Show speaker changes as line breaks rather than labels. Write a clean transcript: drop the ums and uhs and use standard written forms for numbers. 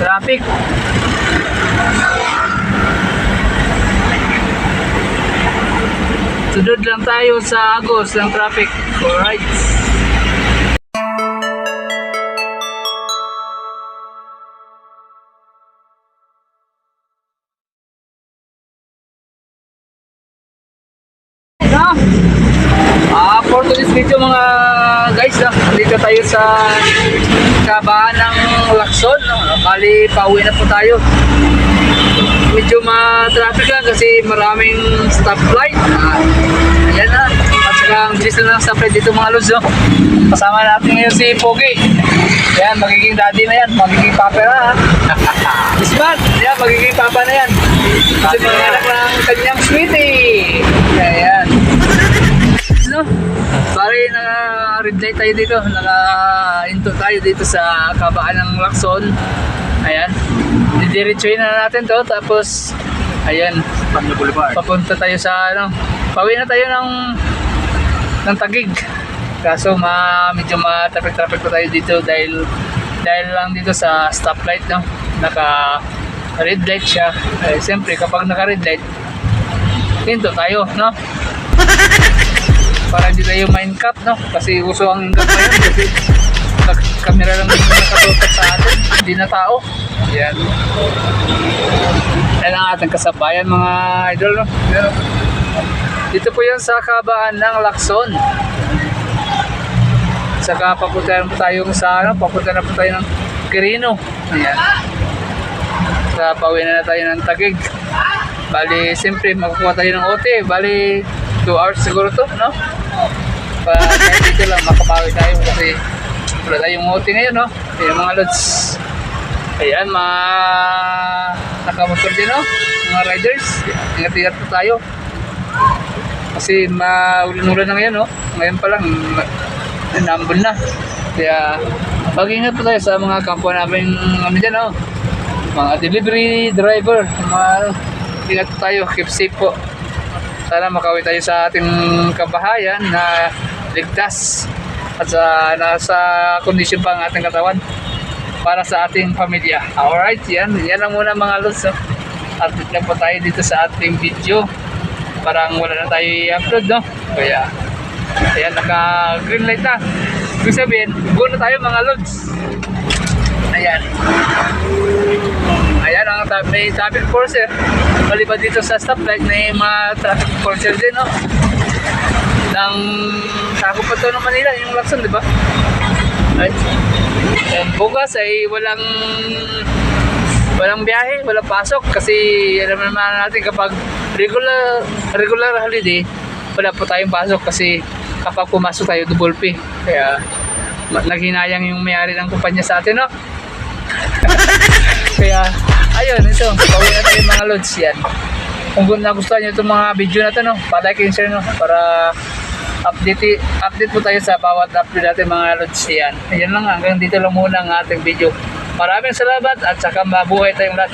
traffic. Sunod lang tayo sa agos ng traffic. Alright. For today's video mga guys, dito tayo sa kabahan ng Lacson. Bali, pauwi na po tayo. Medyo ma-traffic lang kasi maraming stoplight. Ayan na. At saka ang bilis na ng stoplight dito mga lods. Kasama natin ngayon si Pogi. Ayan, magiging daddy na yan. Magiging papa na. Isman, ayan, magiging papa na yan. Kasi mga anak ng kanyang sweetie. Ayan. No? Sorry, naka-red light tayo dito. Naka-into tayo dito sa kabaan ng Lacson. Ayan. Didiretsuhin na natin to. Tapos, ayan. Papunta tayo sa, pauwi na tayo ng Taguig. Kaso, medyo ma-traffic pa tayo dito dahil lang dito sa stoplight, no? Naka-red light siya. Siyempre, kapag naka-red light, hinto tayo, no? Para hindi tayo mind cut, no? Kasi uso ang cut ngayon kasi kamera lang yung nakatutok sa atin, hindi na tao. Yan. Yan ang ating kasabayan mga idol, no? Yan. Dito po yan sa kabaan ng Lacson. Saka papunta na po tayo papunta na po tayo ng Quirino. Ayan. Sa pauwi na tayo ng Taguig. Bali, siyempre makukuha tayo ng OT. Bali, 2 hours siguro to, no? Kahit dito lang makabawi tayo kasi wala tayong OT ngayon, no? Ayan mga lods. Ayan, mga nakamotor din, no? Mga riders. Ingat-ingat po tayo. Kasi maulan-ulan na ngayon, no? Ngayon pa lang, nambol na. Kaya, mag-ingat po tayo sa mga kampo namin dyan, no? Mga delivery driver. Ingat po tayo. Keep safe po. Sana makauwi tayo sa ating kabahayan na ligtas at nasa kondisyon pa ang ating katawan para sa ating pamilya. Alright, yan lang muna mga lods. At lang po tayo dito sa ating video. Parang wala na tayo i-upload, no? Kaya, ayan, naka green light na. Ibig sabihin, go na tayo mga lods. Ayan. Ayan, may traffic enforcer. Maliban dito sa stoplight, may mga traffic enforcer din, no? Tako pa to ng Manila, yung Lacson, di ba? Right. And bukas ay walang biyahe, walang pasok kasi alam naman natin kapag regular holiday, wala po tayong pasok kasi kapag pumasok tayo double pay. Kaya naghinayang yung may-ari ng kumpanya sa atin, no? Kaya ayun, ito, pauwi na tayo mga lods. Yan. Kung nagustuhan nyo itong mga video na ito, no, pa-like and share, no, para update po tayo sa bawat upload natin mga lods. Yan. Ayan lang, hanggang dito lang muna ang ating video. Maraming salamat at saka mabuhay tayong lahat.